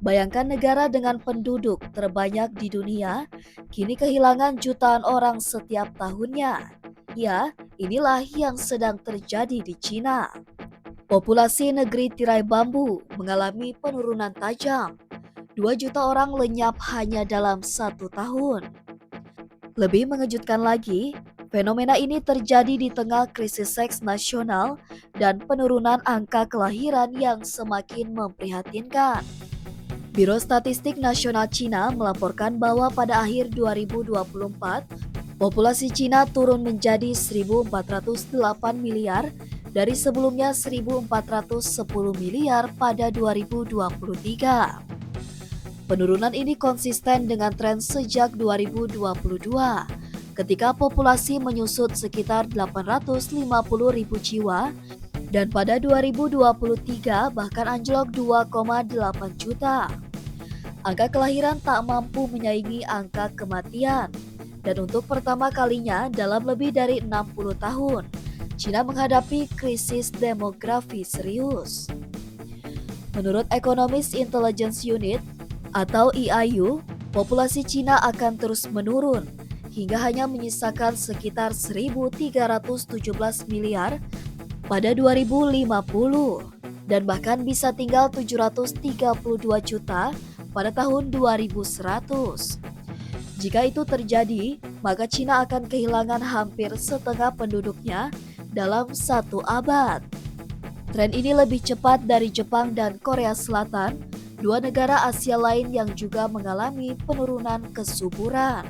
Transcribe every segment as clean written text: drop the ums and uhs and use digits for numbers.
Bayangkan negara dengan penduduk terbanyak di dunia, kini kehilangan jutaan orang setiap tahunnya. Ya, inilah yang sedang terjadi di Cina. Populasi negeri tirai bambu mengalami penurunan tajam. 2 juta orang lenyap hanya dalam 1 tahun. Lebih mengejutkan lagi, fenomena ini terjadi di tengah krisis seks nasional dan penurunan angka kelahiran yang semakin memprihatinkan. Biro Statistik Nasional Cina melaporkan bahwa pada akhir 2024, populasi Cina turun menjadi 1.408 miliar dari sebelumnya 1.410 miliar pada 2023. Penurunan ini konsisten dengan tren sejak 2022, ketika populasi menyusut sekitar 850 ribu jiwa, dan pada 2023 bahkan anjlok 2,8 juta. Angka kelahiran tak mampu menyaingi angka kematian, dan untuk pertama kalinya dalam lebih dari 60 tahun, Cina menghadapi krisis demografi serius. Menurut Economist Intelligence Unit atau EIU, populasi Cina akan terus menurun hingga hanya menyisakan sekitar 1.317 miliar pada 2050 dan bahkan bisa tinggal 732 juta pada tahun 2100. Jika itu terjadi, maka Cina akan kehilangan hampir setengah penduduknya dalam 1 abad. Tren ini lebih cepat dari Jepang dan Korea Selatan, 2 negara Asia lain yang juga mengalami penurunan kesuburan.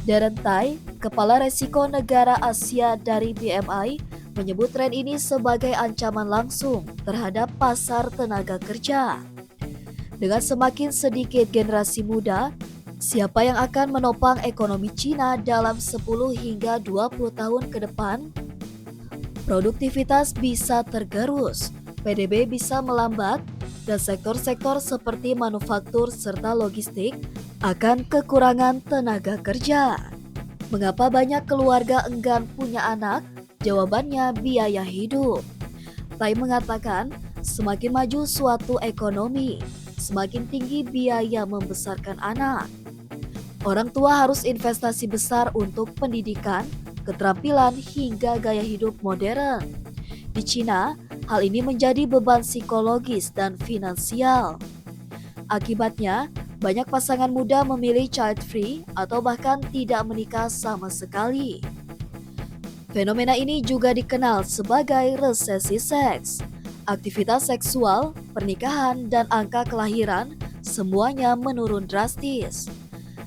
Darren Tai, Kepala Resiko Negara Asia dari BMI, menyebut tren ini sebagai ancaman langsung terhadap pasar tenaga kerja. Dengan semakin sedikit generasi muda, siapa yang akan menopang ekonomi Cina dalam 10 hingga 20 tahun ke depan? Produktivitas bisa tergerus, PDB bisa melambat, dan sektor-sektor seperti manufaktur serta logistik akan kekurangan tenaga kerja. Mengapa banyak keluarga enggan punya anak? Jawabannya biaya hidup. Tai mengatakan, semakin maju suatu ekonomi, semakin tinggi biaya membesarkan anak. Orang tua harus investasi besar untuk pendidikan, keterampilan, hingga gaya hidup modern. Di Cina, hal ini menjadi beban psikologis dan finansial. Akibatnya, banyak pasangan muda memilih child free atau bahkan tidak menikah sama sekali. Fenomena ini juga dikenal sebagai resesi seks. Aktivitas seksual, pernikahan, dan angka kelahiran semuanya menurun drastis.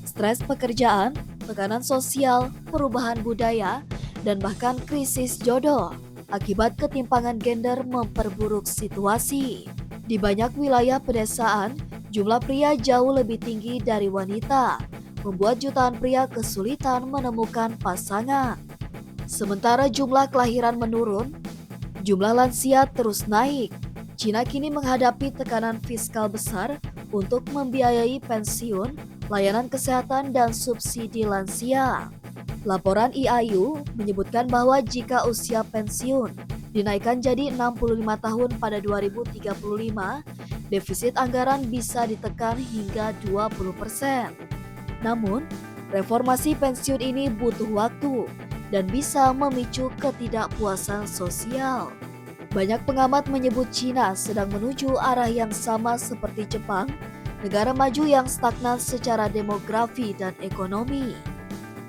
Stres pekerjaan, tekanan sosial, perubahan budaya, dan bahkan krisis jodoh akibat ketimpangan gender memperburuk situasi. Di banyak wilayah pedesaan, jumlah pria jauh lebih tinggi dari wanita, membuat jutaan pria kesulitan menemukan pasangan. Sementara jumlah kelahiran menurun, jumlah lansia terus naik. Cina kini menghadapi tekanan fiskal besar untuk membiayai pensiun, layanan kesehatan, dan subsidi lansia. Laporan EIU menyebutkan bahwa jika usia pensiun dinaikkan jadi 65 tahun pada 2035, defisit anggaran bisa ditekan hingga 20%. Namun, reformasi pensiun ini butuh waktu dan bisa memicu ketidakpuasan sosial. Banyak pengamat menyebut Cina sedang menuju arah yang sama seperti Jepang, negara maju yang stagnan secara demografi dan ekonomi.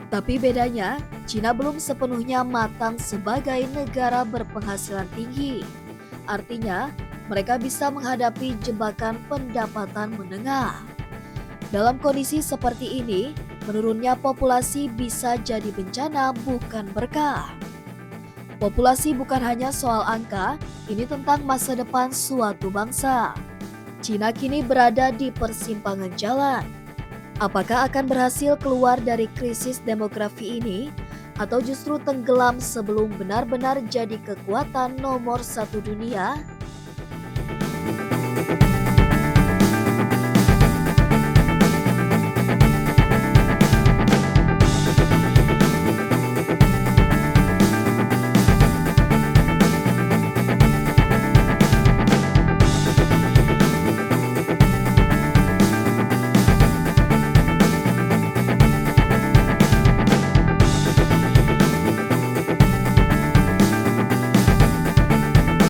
Tapi bedanya, Cina belum sepenuhnya matang sebagai negara berpenghasilan tinggi. Artinya, mereka bisa menghadapi jebakan pendapatan menengah. Dalam kondisi seperti ini, menurunnya populasi bisa jadi bencana bukan berkah. Populasi bukan hanya soal angka, ini tentang masa depan suatu bangsa. Cina kini berada di persimpangan jalan. Apakah akan berhasil keluar dari krisis demografi ini, atau justru tenggelam sebelum benar-benar jadi kekuatan nomor 1 dunia?